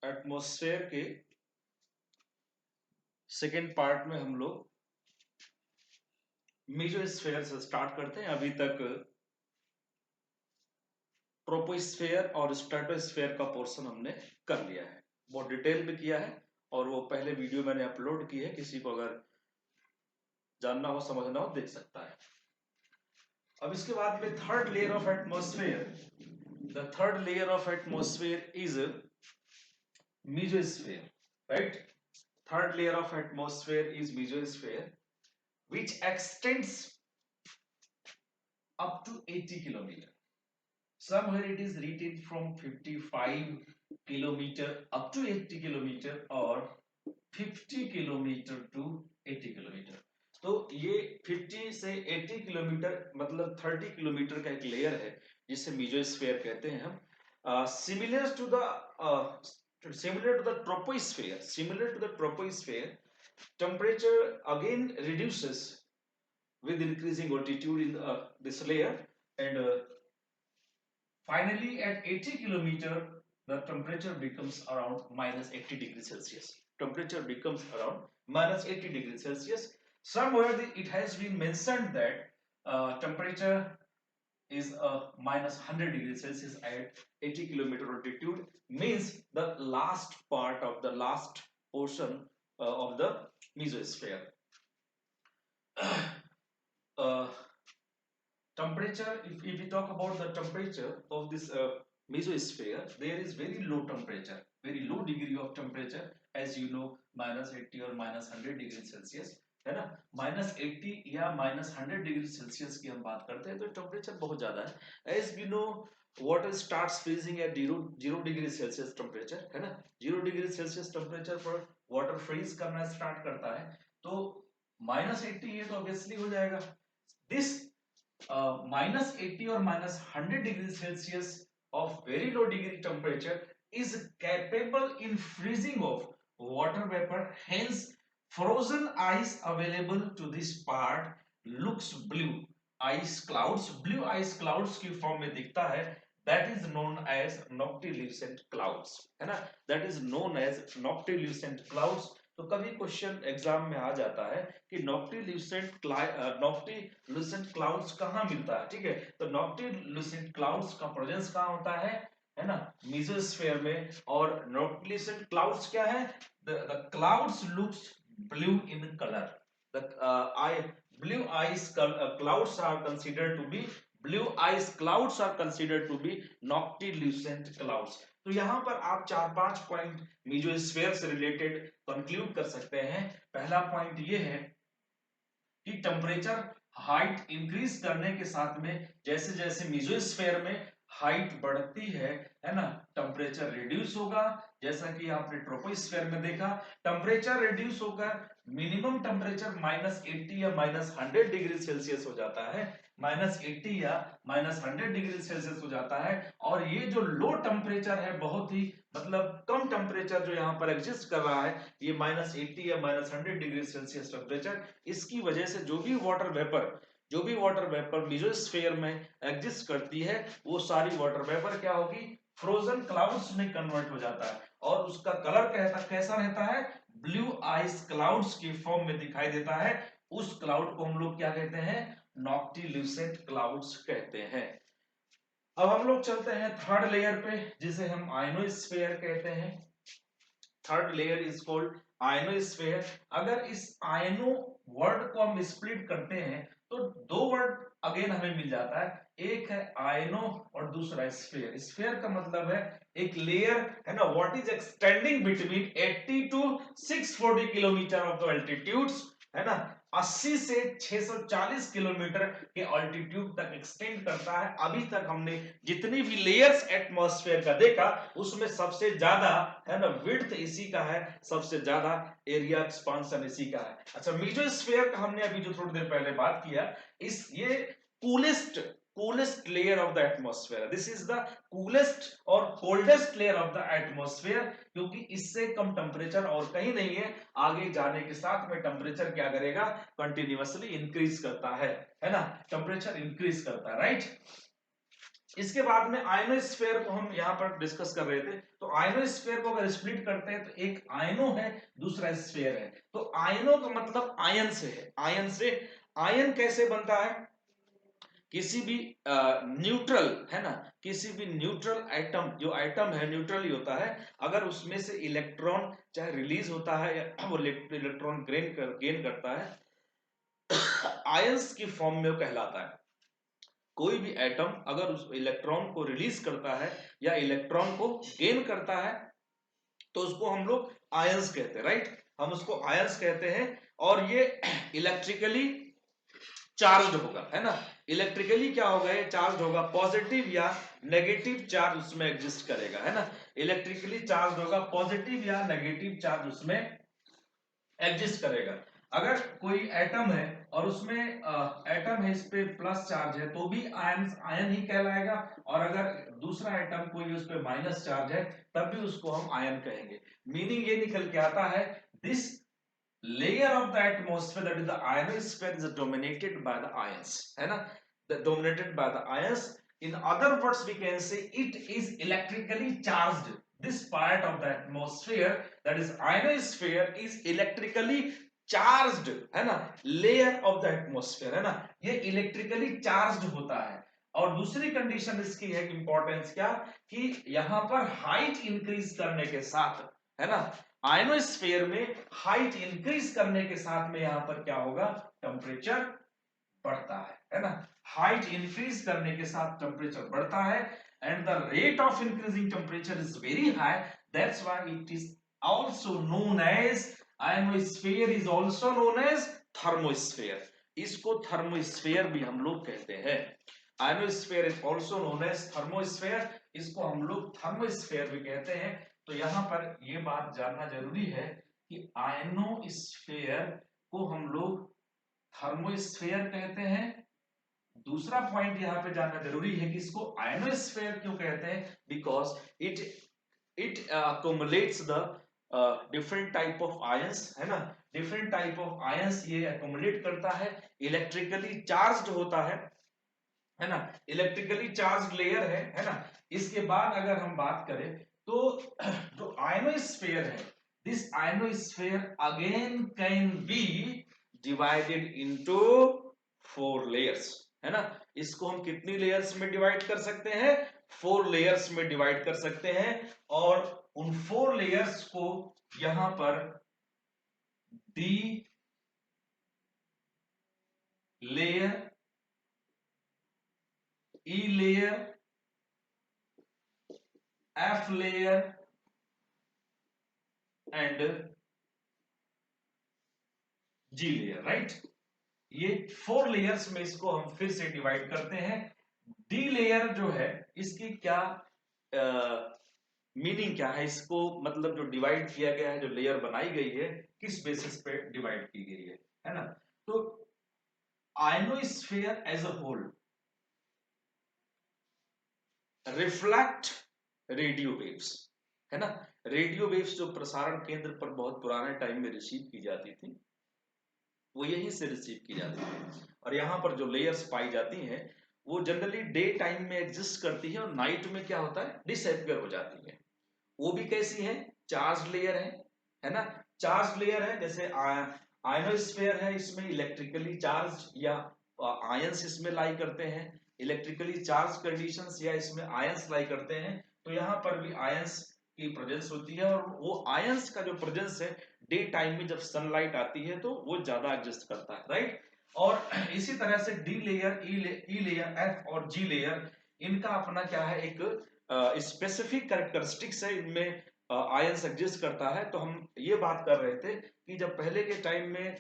Atmosphere के second part में हम लोग मेसोस्फेयर से स्टार्ट करते हैं। अभी तक ट्रोपोस्फेयर और स्ट्रेटोस्फेयर का पोर्शन हमने कर लिया है, बहुत डिटेल में किया है और वो पहले वीडियो मैंने अपलोड की है, किसी को अगर जानना हो समझना हो देख सकता है। अब इसके बाद में third layer of atmosphere, the third layer of atmosphere is mesosphere, right? Third layer of atmosphere is mesosphere, which extends up to 80 kilometer. Somewhere it is written from 55 kilometer up to 80 kilometer or 50 kilometer to 80 kilometer. तो ये 50 से 80 kilometre मतलब 30 kilometre का एक layer है जिसे mesosphere कहते हैं हम। Similar to the troposphere, temperature again reduces with increasing altitude in this layer, and finally at 80 kilometer the temperature becomes around minus 80 degrees Celsius. Temperature becomes around minus 80 degrees Celsius. Somewhere it has been mentioned that temperature is minus 100 degrees Celsius at 80 kilometer altitude, means the last part of the last portion of the mesosphere. uh, Temperature, if we talk about the temperature of this mesosphere, there is very low temperature, very low degree of temperature, as you know, minus 80 or minus 100 degree Celsius है ना। Minus 80 या minus 100 degree Celsius की हम बात करते हैं तो temperature बहुत ज्यादा है। As we know water starts freezing at zero degree Celsius temperature, है ना। 0 डिग्री सेल्सियस टेम्परेचर पर वाटर फ्रीज करना स्टार्ट करता है, तो माइनस 80 ये तो ऑब्वियसली हो जाएगा। This minus 80 or minus 100 degrees Celsius of very low degree temperature is capable in freezing of water vapor. Hence, frozen ice available to this part looks blue ice clouds. Blue ice clouds की form में दिखता है, that is known as noctilucent clouds, है ना। That is known as noctilucent clouds. तो कभी question exam में आ जाता है कि नॉक्टिल्यूसेंट क्लाउड्स कहाँ मिलता है, ठीक है। तो नॉक्टिल्यूसेंट क्लाउड्स का प्रेजेंस कहाँ होता है ना, मेसोस्फेयर में। और नॉक्टिल्यूसेंट क्लाउड्स क्या है, the clouds looks blue in colour. Blue ice clouds are considered to be noctilucent clouds. तो यहां पर आप 4-5 पॉइंट मेसोस्फेयर से रिलेटेड कंक्लूड कर सकते हैं। पहला पॉइंट ये है कि टेम्परेचर हाइट इंक्रीज करने के साथ में जैसे जैसे मेसोस्फेयर में हाइट बढ़ती है ना, टेम्परेचर रिड्यूस होगा। जैसा कि आपने ट्रोपोस्फेयर में देखा, टेम्परेचर रिड्यूस होकर मिनिमम टेम्परेचर माइनस 80 या माइनस 100 डिग्री सेल्सियस हो जाता है, माइनस 80 या माइनस 100 डिग्री सेल्सियस हो जाता है। और ये जो लो टेम्परेचर है, बहुत ही मतलब कम टेम्परेचर जो यहाँ पर एग्जिस्ट कर रहा है, ये माइनस 80 या माइनस 100 डिग्री सेल्सियस टेम्परेचर, इसकी वजह से जो भी वाटर वेपर मेसोस्फेयर में एग्जिस्ट करती है, वो सारी वाटर वेपर क्या होगी, फ्रोजन क्लाउड्स में कन्वर्ट हो जाता है और उसका कलर कैसा रहता है, ब्लू आइस क्लाउड्स की फॉर्म में दिखाई देता है। उस क्लाउड को हम लोग क्या कहते हैं, नॉक्टिल्यूसेंट क्लाउड्स कहते हैं। अब हम लोग चलते हैं थर्ड लेयर पे, जिसे हम आयनोस्फेयर कहते हैं। Third layer is called ionosphere. अगर इस आयनो वर्ड को हम स्प्लिट करते हैं तो दो वर्ड अगेन हमें मिल जाता है, एक है आयनो और दूसरा स्फेयर। स्फेयर का मतलब है एक लेयर, है ना, what is extending between 80 to 640 kilometre of the altitudes, है ना। 80 से 640 किलोमीटर के ऑल्टीट्यूड तक एक्सटेंड करता है। अभी तक हमने जितनी भी लेयर्स एटमॉस्फेयर का देखा, उसमें सबसे ज्यादा, है ना, विड्थ इसी का है, सबसे ज्यादा एरिया एक्सपांशन इसी का है। अच्छा, मेसोस्फेयर का हमने अभी जो थोड़ी देर पहले बात किया, ये coolest layer of the atmosphere. This is the coolest और coldest layer of the atmosphere, क्योंकि इससे कम टेम्परेचर और कहीं नहीं है। आगे जाने के साथ में टेम्परेचर क्या करेगा, कंटिन्यूअसली इंक्रीज करता है ना, टेम्परेचर इंक्रीज करता है, राइट। इसके बाद में आयनोस्फीयर को हम यहाँ पर डिस्कस कर रहे थे। तो आयनोस्फीयर को अगर स्प्लिट करते हैं तो एक आयनो है, दूसरा स्फीयर है। तो आयनो का मतलब आयन से है, आयन से। आयन कैसे बनता है? किसी भी न्यूट्रल है ना, किसी भी न्यूट्रल एटम, जो एटम है न्यूट्रल ही होता है, अगर उसमें से इलेक्ट्रॉन चाहे रिलीज होता है या वो इलेक्ट्रॉन गेन करता है, आयंस की फॉर्म में वो कहलाता है। कोई भी एटम अगर उस इलेक्ट्रॉन को रिलीज करता है या इलेक्ट्रॉन को गेन करता है तो उसको हम लोग आयंस कहते हैं, राइट, हम उसको आयंस कहते हैं। और ये इलेक्ट्रिकली चार्ज होगा, है ना, इलेक्ट्रिकली क्या होगा, ये चार्ज होगा, पॉजिटिव या नेगेटिव चार्ज उसमें एग्जिस्ट करेगा, है ना, इलेक्ट्रिकली चार्ज होगा, पॉजिटिव या नेगेटिव चार्ज उसमें एग्जिस्ट करेगा। अगर कोई एटम है और उसमें एटम है, इस पे प्लस चार्ज है तो भी आयन ही कहलाएगा, और अगर दूसरा एटम कोई उस पे माइनस चार्ज है तब भी उसको हम आयन कहेंगे। मीनिंग ये निकल के आता है, this layer of the atmosphere, that is the ionosphere, is dominated by the ions, है ना, dominated by the ions. In other words we can say it is electrically charged. This part of the atmosphere, that is ionosphere, is electrically charged, है ना, layer of the atmosphere, है ना, ये electrically charged होता है। और दूसरी condition इसकी है इंपॉर्टेंस क्या, कि यहां पर हाइट इंक्रीज करने के साथ, है ना, आयनोस्फीयर में हाइट इंक्रीज करने के साथ में यहां पर क्या होगा, टेम्परेचर बढ़ता है ना, हाइट इंक्रीज करने के साथ टेम्परेचर बढ़ता है, and the rate of increasing temperature is very high, that's why it is also known as ionosphere, is also known as thermosphere. इसको थर्मोस्फीयर भी हम लोग कहते हैं। Ionosphere is also known as thermosphere, इसको हम लोग थर्मोस्फीयर भी कहते हैं। तो यहां पर ये बात जानना जरूरी है कि आयनोस्फीयर को हम लोग थर्मोस्फीयर कहते हैं। दूसरा पॉइंट यहां पे जानना जरूरी है कि इसको आयनोस्फीयर क्यों कहते हैं, because it accumulates the different type of ions, है ना, डिफरेंट टाइप ऑफ आयंस ये accumulate करता है, इलेक्ट्रिकली चार्ज्ड होता है ना, इलेक्ट्रिकली चार्ज लेयर है ना। इसके बाद अगर हम बात करें तो जो आयनोस्फीयर है, this ionosphere again can be divided into 4 layers, है ना, इसको हम कितनी लेयर्स में डिवाइड कर सकते हैं, 4 लेयर्स में डिवाइड कर सकते हैं। और उन 4 लेयर्स को यहां पर D layer, E layer, F layer and G layer, right, ये 4 लेयर्स में इसको हम फिर से डिवाइड करते हैं। डी लेयर जो है इसकी क्या मीनिंग क्या है, इसको मतलब जो डिवाइड किया गया है, जो लेयर बनाई गई है, किस बेसिस पे डिवाइड की गई है ना। तो ionosphere as a whole reflect radio waves, है ना, रेडियो वेव्स जो प्रसारण केंद्र पर बहुत पुराने टाइम में रिसीव की जाती थी वो यहीं से रिसीव की जाती है। और यहाँ पर जो लेयर्स पाई जाती हैं वो जनरली डे टाइम में एग्जिस्ट करती है और नाइट में क्या होता है, डिसअपीयर हो जाती है। वो भी कैसी है, चार्ज लेयर है ना, चार्ज लेयर है, जैसे आयनोस्फीयर है, इसमें इलेक्ट्रिकली चार्ज या आयंस इसमें लाई करते हैं, इलेक्ट्रिकली चार्ज कंडीशंस या इसमें आयंस लाई करते हैं। तो यहाँ पर भी आयंस की प्रेजेंस होती है, और वो आयंस का जो प्रेजेंस है डे टाइम में जब सनलाइट आती है तो वो ज्यादा एग्जिस्ट करता है, राइट। और इसी तरह से D layer, E layer, F और जी लेयर, इनका अपना क्या है, एक स्पेसिफिक कैरेक्टरिस्टिक्स है, इनमें आयंस एग्जिस्ट करता है। तो हम ये बात कर रहे थे कि जब पहले के टाइम में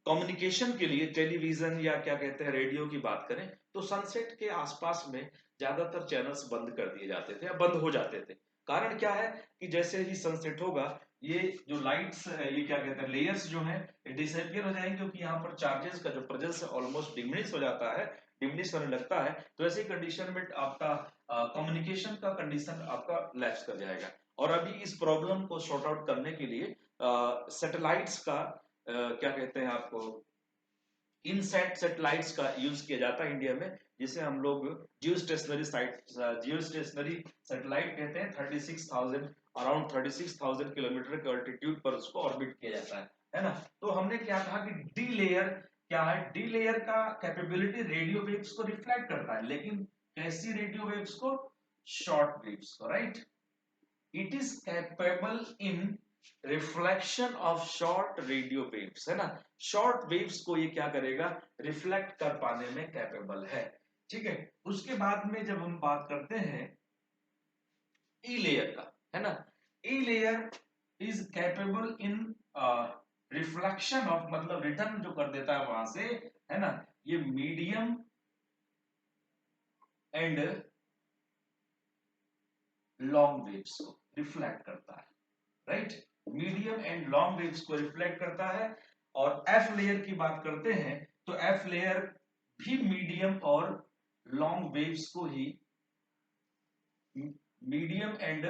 कम्युनिकेशन के लिए टेलीविजन या क्या कहते हैं रेडियो की बात करें तो सनसेट के आसपास में ज्यादातर चैनल्स बंद कर दिए जाते थे या बंद हो जाते थे। कारण क्या है कि जैसे ही सनसेट होगा ये जो लाइट्स है, ये क्या कहते हैं लेयर्स जो है ये डिसअपीयर हो जाएंगे, क्योंकि यहाँ पर चार्जेस का जो प्रेजेंस है ऑलमोस्ट डिमिनिश हो जाता है, डिमिनिश होने लगता है। तो ऐसी कंडीशन में आपका कम्युनिकेशन का कंडीशन आपका लैप्स कर जाएगा। और अभी इस प्रॉब्लम को सॉर्ट आउट करने के लिए सैटेलाइट्स का क्या कहते हैं आपको, इनसैट सैटेलाइट्स का यूज किया जाता है इंडिया में, जिसे हम लोग जियो स्टेशनरी सैटेलाइट कहते हैं, 36,000 अराउंड 36,000 किलोमीटर के ऑल्टीट्यूड पर उसको ऑर्बिट किया जाता है ना। तो हमने क्या कहा कि डी लेयर क्या है, डी लेयर का कैपेबिलिटी रेडियो वेव्स को रिफ्लेक्ट करता है, लेकिन कैसी रेडियो वेव्स को, शॉर्ट वेव्स को, right. It is capable in reflection of short radio waves, है ना। शॉर्ट वेव्स को ये क्या करेगा, रिफ्लेक्ट कर पाने में कैपेबल है, ठीक है। उसके बाद में जब हम बात करते हैं ई लेयर का, है ना, E layer is capable in reflection of, मतलब रिटर्न जो कर देता है वहां से, है ना, ये मीडियम एंड लॉन्ग वेव्स को रिफ्लेक्ट करता है, right. Medium and long waves को रिफ्लेक्ट करता है। और एफ लेयर की बात करते हैं तो एफ लेयर भी मीडियम और लॉन्ग वेव्स को ही, medium and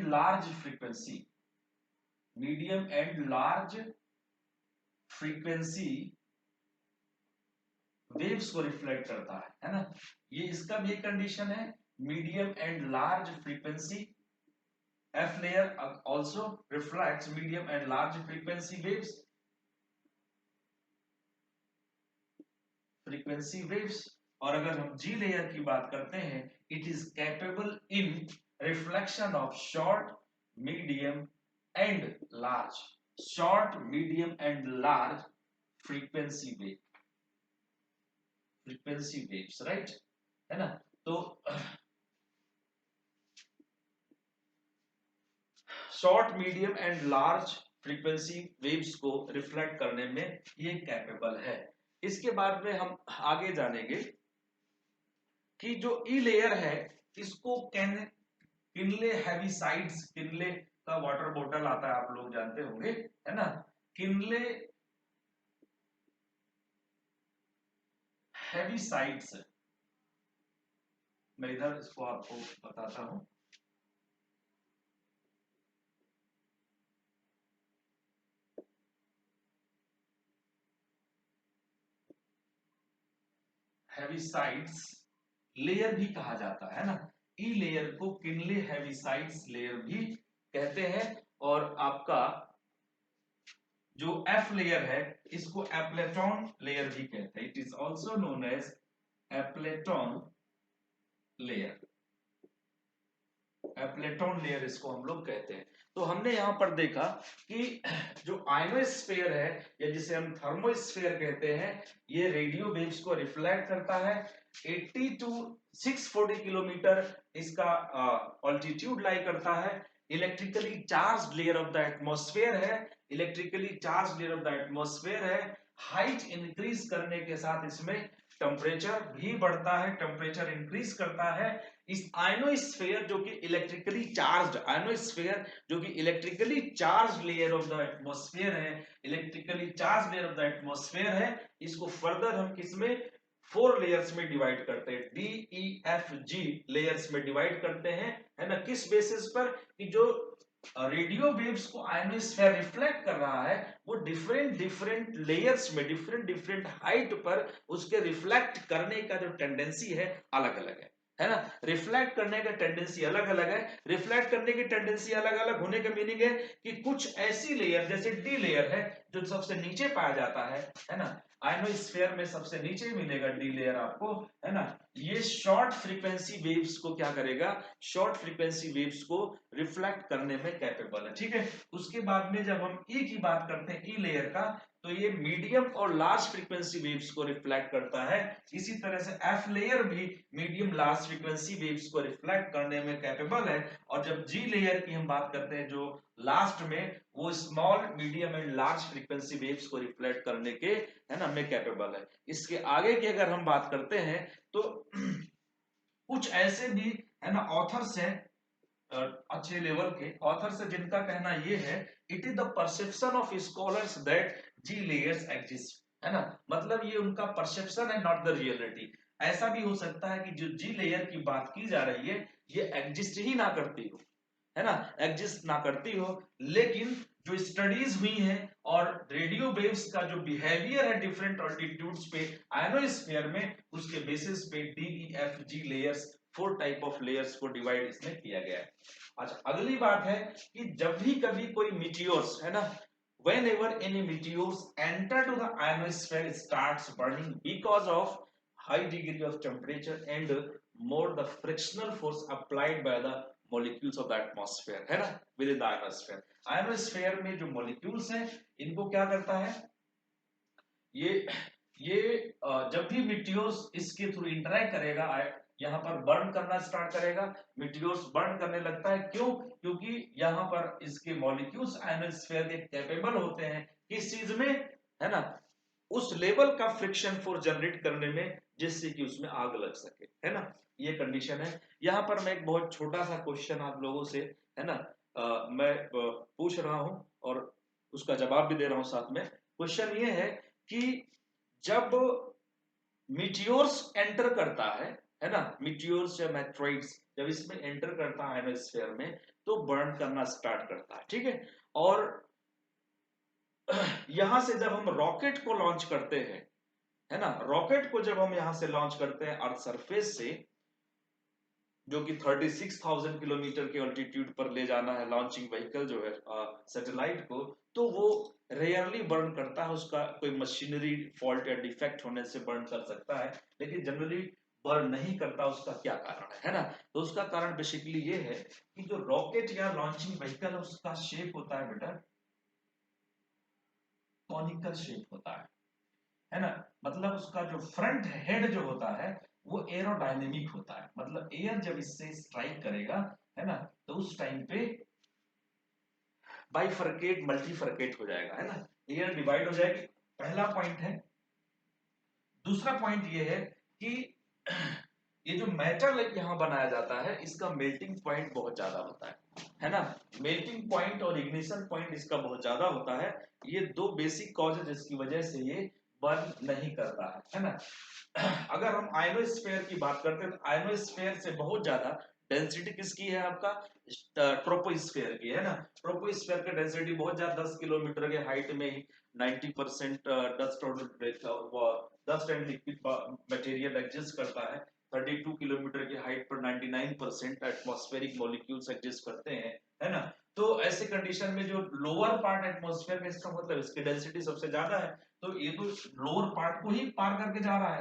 large frequency, medium and large frequency waves को रिफ्लेक्ट करता है ना। ये इसका भी एक कंडीशन है, medium and large frequency, F layer also reflects medium and large frequency waves। और अगर हम G layer की बात करते हैं, it is capable in reflection of short, medium and large, short, medium and large frequency waves, right, है ना। तो short, medium and large frequency waves को रिफ्लेक्ट करने में ये कैपेबल है। इसके बाद में हम आगे जानेंगे कि जो ई लेयर है इसको किनले हेविसाइड्स, किनले का वाटर बॉटल आता है, आप लोग जानते होंगे, है ना। किनले हेविसाइड्स, मैं इधर इसको आपको बताता हूं। हेविसाइड्स लेयर भी कहा जाता है ना, ई लेयर को किनले हेविसाइड्स लेयर भी कहते हैं। और आपका जो एफ लेयर है इसको एप्लेटॉन लेयर भी कहते हैं, it is also known as Appleton layer, Appleton layer इसको हम लोग कहते हैं। तो हमने यहां पर देखा कि जो आयनोस्फीयर है या जिसे हम थर्मोस्फीयर कहते हैं, ये रेडियो वेव्स को रिफ्लेक्ट करता है। 80 टू 640 किलोमीटर इसका ऑल्टीट्यूड लाई करता है। Electrically charge layer of the atmosphere है, electrically charge layer of the atmosphere है। हाइट इंक्रीज करने के साथ इसमें टेम्परेचर भी बढ़ता है, टेम्परेचर इंक्रीज करता है। इस आयनोस्फीयर जो कि इलेक्ट्रिकली चार्ज्ड, आयनोस्फीयर जो कि electrically charge layer of the atmosphere है, electrically charge layer of the atmosphere है, इसको फर्दर हम किसमें 4 लेयर्स में डिवाइड करते हैं, D E F G layers में डिवाइड करते हैं, है ना। किस बेसिस पर कि जो रेडियो वेव्स को आयनोस्फीयर रिफ्लेक्ट कर रहा है वो डिफरेंट लेयर्स में डिफरेंट हाइट पर उसके रिफ्लेक्ट करने का जो टेंडेंसी है अलग अलग है ना। रिफ्लेक्ट करने का टेंडेंसी अलग अलग है। रिफ्लेक्ट करने की टेंडेंसी अलग अलग होने का मीनिंग है कि कुछ ऐसी लेयर जैसे डी लेयर है जो सबसे नीचे पाया जाता है ना। आयनोस्फीयर में सबसे नीचे मिलेगा डी लेयर आपको, है ना। ये शॉर्ट फ्रीक्वेंसी वेव्स को क्या करेगा, शॉर्ट फ्रीक्वेंसी वेव्स को रिफ्लेक्ट करने में कैपेबल है, ठीक है। उसके बाद में जब हम ई की बात करते हैं, ई लेयर का, तो ये मीडियम और लार्ज फ्रीक्वेंसी वेव्स को रिफ्लेक्ट करता है। इसी तरह से एफ लेयर भी मीडियम लार्ज फ्रीक्वेंसी वेव्स को रिफ्लेक्ट करने में कैपेबल है। और जब जी लेयर की हम बात करते हैं जो लास्ट में, वो small, medium and large frequency waves को रिफ्लेक्ट करने के, है ना, में कैपेबल है। इसके आगे की अगर हम बात करते हैं तो कुछ ऐसे भी, है ना, ऑथर्स हैं, अच्छे लेवल के ऑथर्स है जिनका कहना ये है, it is the perception of scholars that G layers exist, है ना। मतलब ये उनका परसेप्शन है, नॉट द रियलिटी। ऐसा भी हो सकता है कि जो जी लेयर की बात की जा रही है ये एग्जिस्ट ही ना करती हो, है ना, एग्जिस्ट ना करती हो, लेकिन जो स्टडीज हुई हैं और रेडियो वेव्स का जो बिहेवियर है डिफरेंट ऑल्टीट्यूड्स पे आयनोस्फीयर में, उसके बेसिस पे DEFG layers, 4 type of layers को डिवाइड इसमें किया गया है। अच्छा, अगली बात है कि जब भी कभी कोई मीटियोर्स है ना, whenever any meteors enter to the ionosphere, it starts burning because of high degree of temperature and more the frictional force applied by the molecules of the atmosphere, है ना, within the ionosphere। ionosphere में जो molecules हैं, इनको क्या करता है, ये ये जब भी मीटियोर्स इसके थ्रू इंटरेक्ट करेगा, यहाँ पर बर्न करना स्टार्ट करेगा, मीटियोर्स बर्न करने लगता है। क्यों? क्योंकि यहाँ पर इसके मॉलिक्यूल्स आयनोस्फीयर के कैपेबल होते हैं किस चीज में, है ना, उस लेवल का फ्रिक्शन फोर्स जनरेट करने में, जिससे कि उसमें आग लग सके, है ना, ये कंडीशन है। यहाँ पर मैं एक बहुत छोटा सा क्वेश्चन आप लोगों से, है ना, मैं पूछ रहा हूं और उसका जवाब भी दे रहा हूं साथ में। क्वेश्चन ये है कि जब मीटियोर्स एंटर करता है ना, मीटियोर्स या मेट्रॉइड्स जब इसमें एंटर करता है आयनोस्फीयर में, तो बर्न करना स्टार्ट करता है, ठीक है। और यहां से जब हम रॉकेट को लॉन्च करते हैं, है ना, रॉकेट को जब हम यहां से लॉन्च करते हैं अर्थ सरफेस से, जो कि 36,000 किलोमीटर के ऑल्टीट्यूड पर ले जाना है लॉन्चिंग व्हीकल जो है सैटेलाइट को, तो वो रेयरली बर्न करता है, उसका कोई मशीनरी फॉल्ट या डिफेक्ट होने से बर्न कर सकता है, लेकिन जनरली बर्न नहीं करता। उसका क्या कारण है ना, तो उसका कारण बेसिकली ये है कि जो रॉकेट या लॉन्चिंग व्हीकल उसका शेप होता है बेटा, कॉनिकल शेप होता है ना, मतलब उसका जो फ्रंट हेड जो होता है वो एरोडायनेमिक होता है, मतलब एयर जब इससे स्ट्राइक करेगा, है ना, तो उस टाइम पे बाइफरकेट मल्टीफरकेट हो जाएगा, है ना, एयर डिवाइड हो जाएगी। पहला पॉइंट है। दूसरा पॉइंट ये है कि ये जो मेटल यहाँ बनाया जाता है, इसका मेल्टिंग पॉइंट बहुत ज्यादा होता है ना, मेल्टिंग पॉइंट और इग्निशन पॉइंट इसका बहुत ज्यादा होता है। ये दो बेसिक कॉज है जिसकी वजह से ये बर्न नहीं करता है ना। अगर हम आयनोस्फीयर की बात करते हैं तो आयनोस्फीयर से बहुत ज्यादा डेंसिटी किसकी है, आपका ट्रोपोस्फीयर की, है ना। ट्रोपोस्फीयर का डेंसिटी बहुत ज्यादा, 10 किलोमीटर के हाइट में ही 90% डस्ट और dust and liquid material exist करता है। 32 किलोमीटर की हाइट पर 99% एटमॉस्फेरिक मॉलिक्यूल्स एग्जिस्ट करते हैं, है ना। तो ऐसे कंडीशन में जो लोअर पार्ट एटमॉस्फेयर में, इसका मतलब इसकी डेंसिटी सबसे ज्यादा है, तो ये तो लोअर पार्ट को ही पार करके जा रहा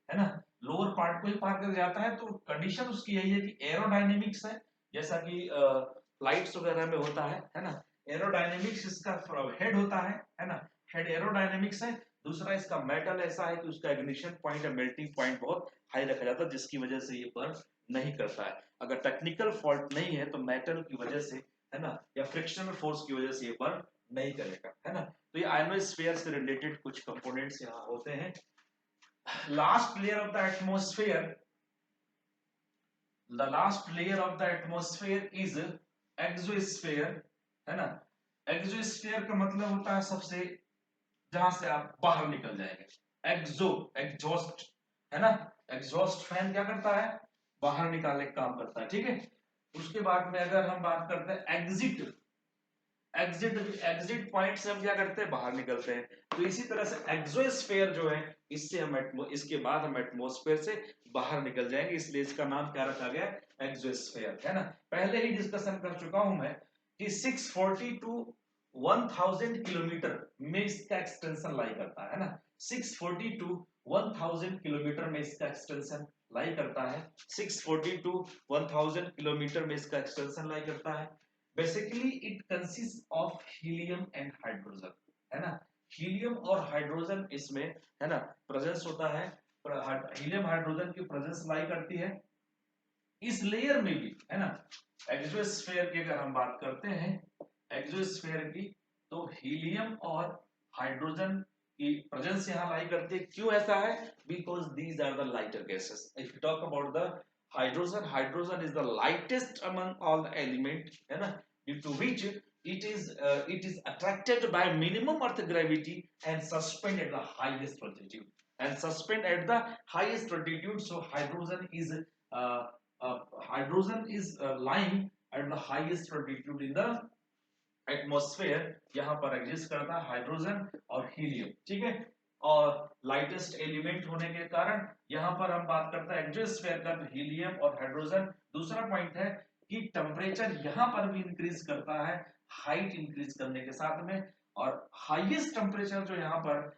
है ना, लोअर पार्ट को ही पार करके जाता है। तो कंडीशन उसकी यही है कि एरोडायनेमिक्स है, जैसा कि फ्लाइट्स वगैरह में होता है ना, एरोडायनेमिक्स इसका हेड होता है ना, हेड एरोडायनेमिक्स है। दूसरा इसका मेटल ऐसा है कि उसका इग्निशन पॉइंट या मेल्टिंग पॉइंट बहुत हाई रखा जाता है, जिसकी वजह से ये बर्न नहीं करता है। अगर टेक्निकल फॉल्ट नहीं है तो मेटल की वजह से, है ना, या फ्रिक्शनल फोर्स की वजह से ये बर्न नहीं करेगा, है ना। तो ये आयनोस्फीयर से रिलेटेड कुछ कंपोनेंट्स यहाँ होते हैं। Last layer of the atmosphere, the last layer of the atmosphere is exosphere, है ना। एक्सोस्फेयर का मतलब होता है सबसे, जहां से आप बाहर निकल जाएंगे। एक्सो, एग्जॉस्ट, है ना, एग्जॉस्ट फैन क्या करता है, बाहर निकालने का काम करता है, ठीक है। उसके बाद में अगर हम बात करते हैं एग्जिट, एग्जिट एग्जिट पॉइंट से हम क्या करते हैं, बाहर निकलते हैं। तो इसी तरह से एक्सोस्फेयर जो है, इससे हम इसके बाद हम एटमॉस्फेयर से बाहर निकल जाएंगे, इसलिए इसका नाम क्या रखा गया, एक्सोस्फेयर, है ना। पहले ही डिस्कशन कर चुका हूं मैं कि 640 टू 1000 किलोमीटर में इसका एक्सटेंशन लाई करता है ना, 640 टू 1000 किलोमीटर में इसका एक्सटेंशन लाई करता है, 640 टू 1000 किलोमीटर में इसका एक्सटेंशन लाई करता है। Basically it consist of helium and hydrogen, है ना। हीलियम और हाइड्रोजन इसमें, है ना, प्रेजेंस होता है। हीलियम हाइड्रोजन की प्रेजेंस लाई करती है इस लेयर में भी, है ना। एक्सोस्फीयर की अगर हम बात करते हैं, एक्सोस्फीयर की, तो हीलियम और हाइड्रोजन की प्रेजेंस यहाँ लाई करती है। क्यों ऐसा है, because these are the lighter gases. If you talk about the hydrogen, hydrogen is the lightest among all the element, है ना, due to which it is attracted by minimum earth gravity and suspend at the highest altitude, and suspend at the highest altitude. So hydrogen is lying at the highest altitude in the atmosphere यहाँ पर exist करता है hydrogen और helium, ठीक है। और lightest element होने के कारण यहाँ पर हम बात करते हैं एग्जोस्फेयर का, तो हीलियम और हाइड्रोजन। दूसरा पॉइंट है कि टेम्परेचर यहाँ पर भी इंक्रीज करता है हाइट इंक्रीज करने के साथ में, और हाईएस्ट टेम्परेचर जो यहाँ पर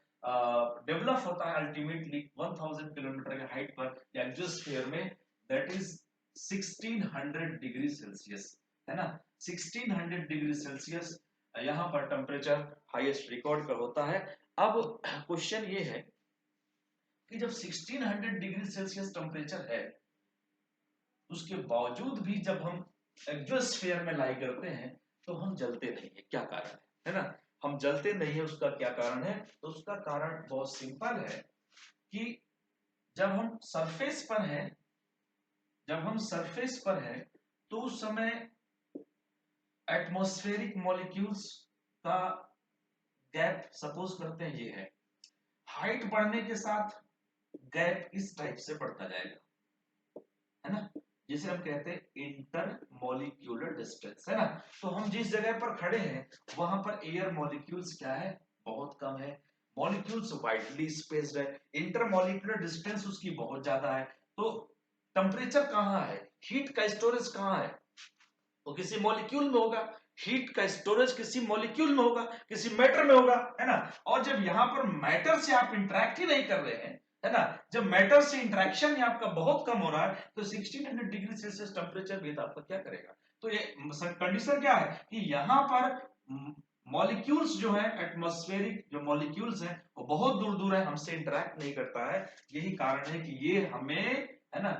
डेवलप होता है अल्टीमेटली 1000 किलोमीटर के हाइट पर एग्जोस्फेयर में, दैट इज 1600 डिग्री सेल्सियस, है ना। 1600 डिग्री सेल्सियस यहाँ पर टेम्परेचर हाईएस्ट रिकॉर्ड कर होता है। अब क्वेश्चन ये है कि जब 1600 डिग्री सेल्सियस टेम्परेचर है, उसके बावजूद भी जब हम एग्जोस्फीयर में लाई करते हैं तो हम जलते नहीं है, क्या कारण है ना। हम जलते नहीं है, उसका क्या कारण है? तो उसका कारण बहुत सिंपल है कि जब हम सरफेस पर हैं, जब हम सरफेस पर हैं तो उस समय एटमॉस्फेरिक मॉलिक्यूल्स का गैप सपोज करते हैं ये है, हाइट बढ़ने के साथ गैप इस टाइप से बढ़ता जाएगा, है ना, जिसे हम कहते हैं इंटर मॉलिक्यूलर डिस्टेंस, है ना। तो हम जिस जगह पर खड़े हैं वहां पर एयर मॉलिक्यूल्स क्या है, बहुत कम है, मॉलिक्यूल्स वाइडली स्पेस्ड है, इंटर मॉलिक्यूलर डिस्टेंस उसकी बहुत ज्यादा है। तो टेम्परेचर कहाँ है, हीट का स्टोरेज कहाँ है, वो किसी मॉलिक्यूल में होगा, हीट का स्टोरेज किसी मॉलिक्यूल में होगा, किसी मैटर में होगा, है ना। और जब यहाँ पर मैटर से आप इंटरेक्ट ही नहीं कर रहे हैं, है ना, जब मैटर से इंटरेक्शन ही आपका बहुत कम हो रहा है, तो 1600 डिग्री सेल्सियस टेम्परेचर भी आपका क्या करेगा। तो ये कंडीशन क्या है कि यहाँ पर मॉलिक्यूल्स जो है, एटमॉस्फेरिक जो मॉलिक्यूल्स हैं वो बहुत दूर दूर है, हमसे इंटरेक्ट नहीं करता है। यही कारण है कि ये हमें, है ना,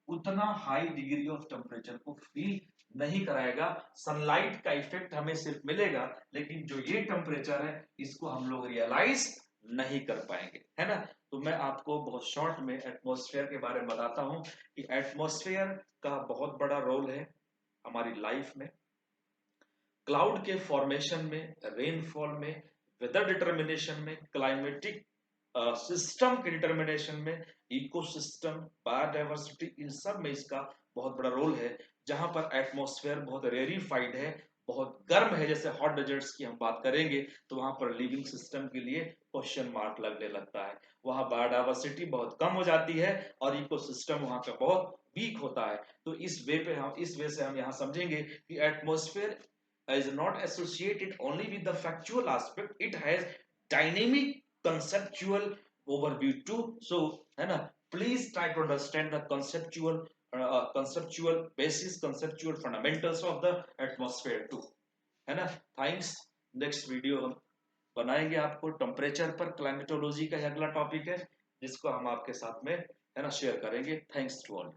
उतना हाई डिग्री ऑफ टेम्परेचर को फील नहीं कराएगा। सनलाइट का इफेक्ट हमें सिर्फ मिलेगा, लेकिन जो ये टेम्परेचर है इसको हम लोग रियलाइज नहीं कर पाएंगे, है ना। तो मैं आपको बहुत शॉर्ट में एटमॉस्फेयर के बारे में बताता हूं कि एटमॉस्फेयर का बहुत बड़ा रोल है हमारी लाइफ में, क्लाउड के फॉर्मेशन में, रेनफॉल में, वेदर डिटर्मिनेशन में, क्लाइमेटिक सिस्टम के डिटर्मिनेशन में, इकोसिस्टम, बायोडाइवर्सिटी, इन सब में इसका बहुत बड़ा रोल है। जहां पर एटमॉस्फेयर बहुत रेरिफाइड है, बहुत गर्म है, जैसे हॉट डेजर्ट्स की हम बात करेंगे तो वहां पर लिविंग सिस्टम के लिए क्वेश्चन मार्क लगने लगता है, वहां बायोडाइवर्सिटी बहुत कम हो जाती है और इकोसिस्टम वहां का बहुत वीक होता है। तो इस वे से हम यहाँ समझेंगे कि atmosphere is not associated only with the factual aspect, it has dynamic conceptual overview too. So है ना, please try to understand the conceptual basis, conceptual fundamentals of the atmosphere too, है ना। थैंक्स। नेक्स्ट वीडियो हम बनाएंगे आपको temperature पर, climatology का अगला टॉपिक है जिसको हम आपके साथ में, है ना, शेयर करेंगे। Thanks to all.